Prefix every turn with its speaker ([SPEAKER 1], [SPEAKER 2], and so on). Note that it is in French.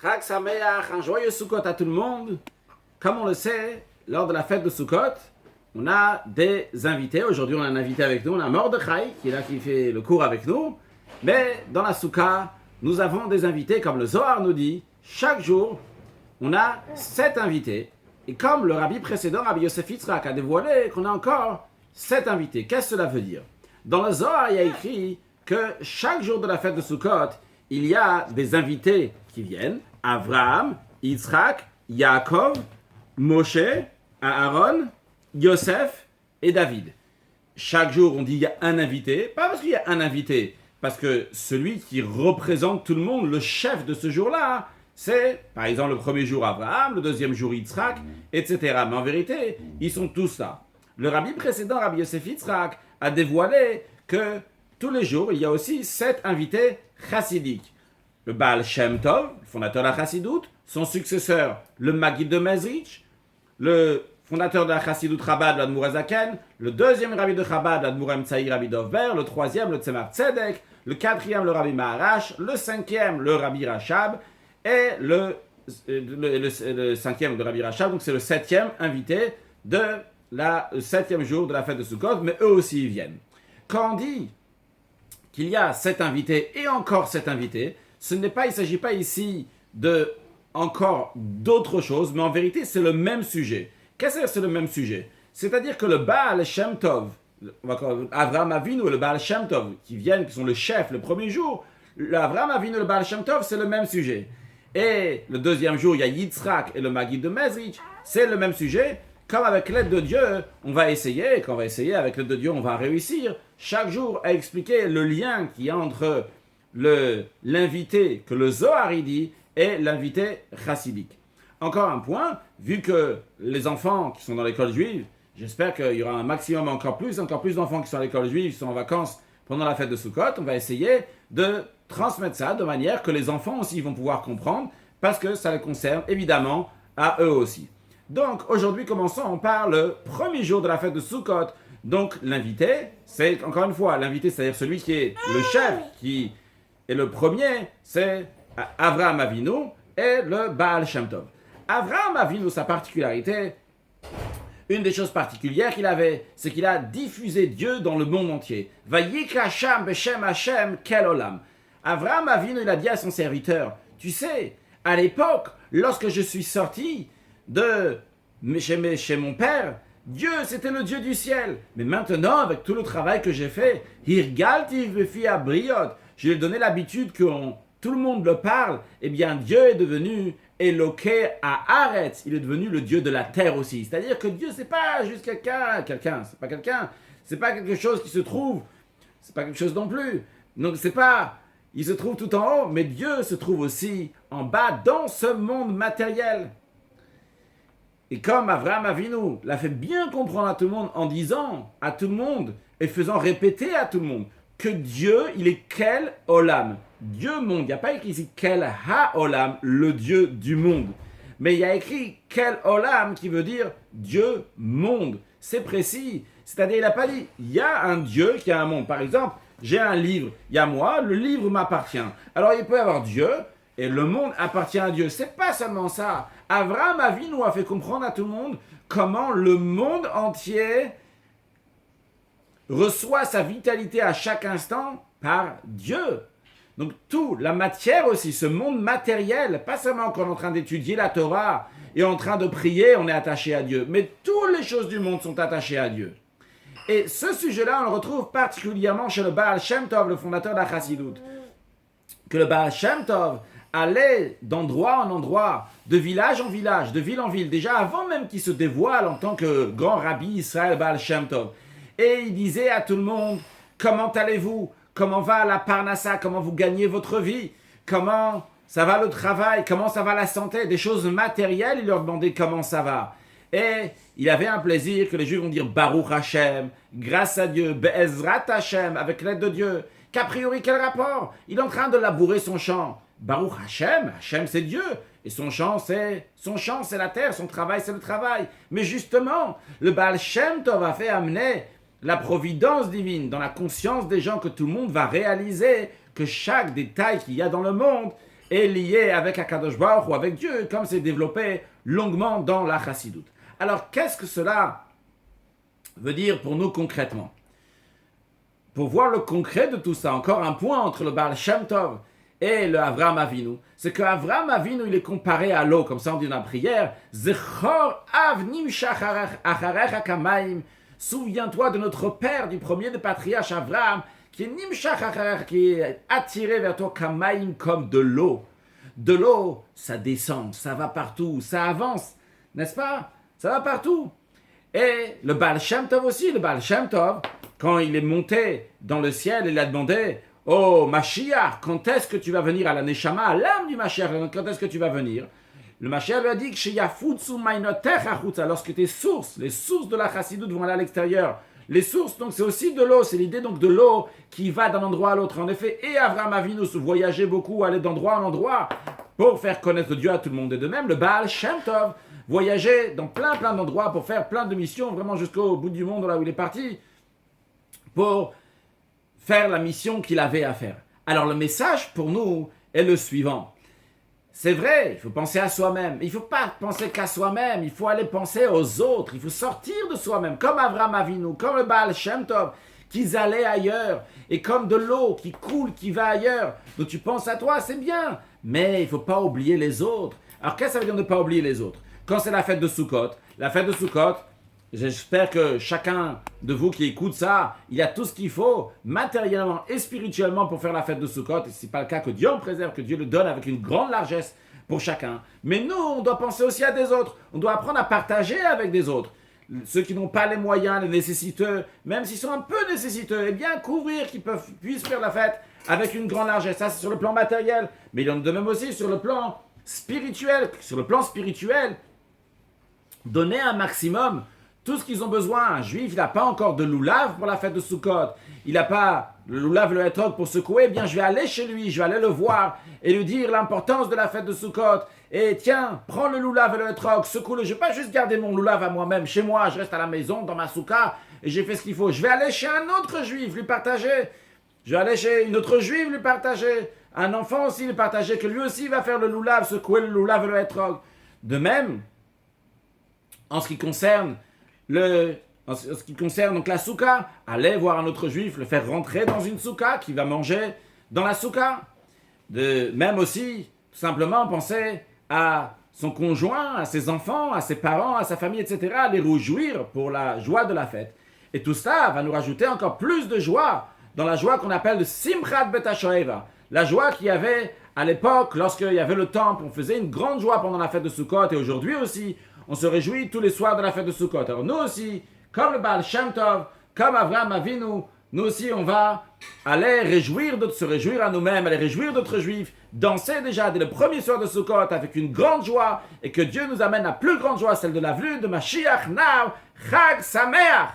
[SPEAKER 1] Chag Sameach, un joyeux Sukkot à tout le monde. Comme on le sait, lors de la fête de Sukkot, on a des invités. Aujourd'hui, on a un invité avec nous. On a Mordechai, qui est là, qui fait le cours avec nous. Mais dans la Soukha, nous avons des invités, comme le Zohar nous dit. Chaque jour, on a 7 invités. Et comme le rabbi précédent, Rabbi Yosef Yitzhak, a dévoilé qu'on a encore 7 invités. Qu'est-ce que cela veut dire? Dans le Zohar, il y a écrit que chaque jour de la fête de Sukkot, il y a des invités qui viennent. Abraham, Yitzhak, Yaakov, Moshe, Aaron, Yosef et David. Chaque jour, on dit il y a un invité. Pas parce qu'il y a un invité, parce que celui qui représente tout le monde, le chef de ce jour-là, c'est, par exemple, le premier jour Abraham, le deuxième jour Yitzhak, etc. Mais en vérité, ils sont tous là. Le rabbi précédent, Rabbi Yosef Yitzhak, a dévoilé que tous les jours, il y a aussi 7 invités chassidiques. Le Baal Shem Tov, le fondateur de la chassidoute, son successeur, le Maggid de Mezrich, le fondateur de la chassidoute Chabad, l'Admour Azaken, le deuxième rabbi de Chabad, l'Admour Emtsaï, rabbi Dovber, le troisième, le Tzemar Tzedek, le quatrième, le rabbi Maharash, le cinquième, le rabbi Rachab, et le cinquième, le rabbi Rachab, donc c'est le 7e invité de le 7e jour de la fête de Sukkot, mais eux aussi ils viennent. Quand on dit qu'il y a 7 invités et encore 7 invités, il ne s'agit pas ici de encore d'autres choses, mais en vérité c'est le même sujet. Qu'est-ce que c'est le même sujet? C'est-à-dire que le Baal Shem Tov, Avraham Avinu et le Baal Shem Tov, qui sont le chef le premier jour, Avraham Avinu et le Baal Shem Tov, c'est le même sujet. Et le deuxième jour, il y a Yitzhak et le Maggid de Mezrich, c'est le même sujet. Comme avec l'aide de Dieu, on va essayer, et quand on va essayer, avec l'aide de Dieu, on va réussir chaque jour à expliquer le lien qu'il y a entre l'invité que le Zohar dit et l'invité chassidique. Encore un point, vu que les enfants qui sont dans l'école juive, j'espère qu'il y aura un maximum encore plus d'enfants qui sont à l'école juive, qui sont en vacances pendant la fête de Sukkot, on va essayer de transmettre ça de manière que les enfants aussi vont pouvoir comprendre, parce que ça les concerne évidemment à eux aussi. Donc aujourd'hui, commençons par le premier jour de la fête de Sukkot. Donc l'invité, c'est encore une fois, l'invité, c'est-à-dire celui qui est le chef, qui est le premier, c'est Avraham Avinu et le Baal Shem Tov. Avraham Avinu, sa particularité, une des choses particulières qu'il avait, c'est qu'il a diffusé Dieu dans le monde entier. Vayikra Sham Beshem Hashem Kel Olam. Avraham Avinu, il a dit à son serviteur, tu sais, à l'époque, lorsque je suis sorti de chez mon père, Dieu, c'était le Dieu du ciel. Mais maintenant, avec tout le travail que j'ai fait, Hirgalti Vefi Abriot, je lui ai donné l'habitude que tout le monde le parle, eh bien Dieu est devenu Eloké à Aretz, il est devenu le Dieu de la terre aussi. C'est-à-dire que Dieu, c'est pas juste c'est pas quelque chose qui se trouve, c'est pas quelque chose non plus. Donc c'est pas, il se trouve tout en haut, mais Dieu se trouve aussi en bas dans ce monde matériel. Et comme Avraham Avinu l'a fait bien comprendre à tout le monde en disant à tout le monde et faisant répéter à tout le monde que Dieu, il est Kel Olam. Dieu monde. Il n'y a pas écrit ici Kel Ha-Olam, le Dieu du monde. Mais il y a écrit Kel Olam qui veut dire Dieu monde. C'est précis. C'est-à-dire, il n'a pas dit il y a un Dieu qui a un monde. Par exemple, j'ai un livre, il y a moi, le livre m'appartient. Alors il peut y avoir Dieu et le monde appartient à Dieu. C'est pas seulement ça. Avraham Avinu a fait comprendre à tout le monde comment le monde entier reçoit sa vitalité à chaque instant par Dieu. Donc tout, la matière aussi, ce monde matériel, pas seulement quand on est en train d'étudier la Torah et en train de prier, on est attaché à Dieu, mais toutes les choses du monde sont attachées à Dieu. Et ce sujet-là, on le retrouve particulièrement chez le Baal Shem Tov, le fondateur de la chassidoute. Que le Baal Shem Tov allait d'endroit en endroit, de village en village, de ville en ville, déjà avant même qu'il se dévoile en tant que grand rabbi Israël Baal Shem Tov. Et il disait à tout le monde, comment allez-vous? Comment va la parnassa? Comment vous gagnez votre vie? Comment ça va le travail? Comment ça va la santé? Des choses matérielles, il leur demandait comment ça va. Et il avait un plaisir que les Juifs vont dire Baruch Hashem, grâce à Dieu, Be'ezrat Hashem, avec l'aide de Dieu. Qu'a priori, quel rapport? Il est en train de labourer son champ. Baruch Hashem, Hashem c'est Dieu. Et son champ c'est la terre, son travail c'est le travail. Mais justement, le Baal Shem Tov a fait amener la providence divine dans la conscience des gens, que tout le monde va réaliser que chaque détail qu'il y a dans le monde est lié avec Akadosh Baruch ou avec Dieu, comme c'est développé longuement dans la Chassidoute. Alors, qu'est-ce que cela veut dire pour nous concrètement? Pour voir le concret de tout ça, encore un point entre le Baal Shem Tov et le Avraham Avinu, c'est que Avraham Avinu, il est comparé à l'eau, comme ça on dit dans la prière, Zechor av nimshach acharecha kamaim, souviens-toi de notre père, du premier des patriarches Avraham, qui est nimshach acharecha, qui est attiré vers toi kamaim comme de l'eau. De l'eau, ça descend, ça va partout, ça avance, n'est-ce pas? Ça va partout. Et le Baal Shem Tov aussi, le Baal Shem Tov, quand il est monté dans le ciel, il a demandé « Oh, Mashiach, quand est-ce que tu vas venir à la Neshama, à l'âme du Mashiach, quand est-ce que tu vas venir ?» Le Mashiach lui a dit que lorsque tes sources, les sources de la Chassidoute vont aller à l'extérieur, les sources, donc c'est aussi de l'eau, c'est l'idée donc de l'eau qui va d'un endroit à l'autre. En effet, et Avraham Avinu voyageait beaucoup, allait d'endroit en endroit pour faire connaître Dieu à tout le monde. Et de même, le Baal Shem Tov voyageait dans plein d'endroits pour faire plein de missions, vraiment jusqu'au bout du monde, là où il est parti, pour faire la mission qu'il avait à faire. Alors le message pour nous est le suivant. C'est vrai, il faut penser à soi-même. Il ne faut pas penser qu'à soi-même, il faut aller penser aux autres. Il faut sortir de soi-même, comme Avraham Avinu, comme le Baal Shem Tov, qu'ils allaient ailleurs. Et comme de l'eau qui coule, qui va ailleurs. Donc tu penses à toi, c'est bien. Mais il ne faut pas oublier les autres. Alors qu'est-ce que ça veut dire de ne pas oublier les autres? Quand c'est la fête de Sukkot, j'espère que chacun de vous qui écoute ça, il y a tout ce qu'il faut, matériellement et spirituellement, pour faire la fête de Sukkot. Et si ce n'est pas le cas, que Dieu en préserve, que Dieu le donne avec une grande largesse pour chacun. Mais nous, on doit penser aussi à des autres. On doit apprendre à partager avec des autres. Ceux qui n'ont pas les moyens, les nécessiteux, même s'ils sont un peu nécessiteux, eh bien couvrir qu'ils puissent faire la fête avec une grande largesse. Ça, c'est sur le plan matériel. Mais il en est de même aussi sur le plan spirituel. Sur le plan spirituel, donner un maximum tout ce qu'ils ont besoin. Un juif, il n'a pas encore de loulav pour la fête de Sukkot. Il n'a pas le loulav et le hétrog pour secouer. Eh bien, je vais aller chez lui, je vais aller le voir et lui dire l'importance de la fête de Sukkot. Et tiens, prends le loulav et le hétrog, secoue-le. Je ne vais pas juste garder mon loulav à moi-même. Chez moi, je reste à la maison, dans ma soukha, et j'ai fait ce qu'il faut. Je vais aller chez un autre juif, lui partager. Je vais aller chez une autre juive, lui partager. Un enfant aussi, lui partager, que lui aussi va faire le loulav, secouer le loulav et le hétrog. De même, en ce qui concerne donc la soukha, aller voir un autre juif, le faire rentrer dans une soukha qui va manger dans la soukha. Même aussi, tout simplement, penser à son conjoint, à ses enfants, à ses parents, à sa famille, etc., les réjouir pour la joie de la fête. Et tout ça va nous rajouter encore plus de joie dans la joie qu'on appelle le Simchat Bet HaShoeva. La joie qu'il y avait à l'époque, lorsqu'il y avait le temple, on faisait une grande joie pendant la fête de Sukkot, et aujourd'hui aussi, on se réjouit tous les soirs de la fête de Sukkot. Alors nous aussi, comme le Baal Shem Tov, comme Avraham Avinu, nous aussi on va aller se réjouir à nous-mêmes, aller réjouir d'autres juifs, danser déjà dès le premier soir de Sukkot avec une grande joie, et que Dieu nous amène à plus grande joie, celle de la venue de Mashiach Now, Chag Sameach.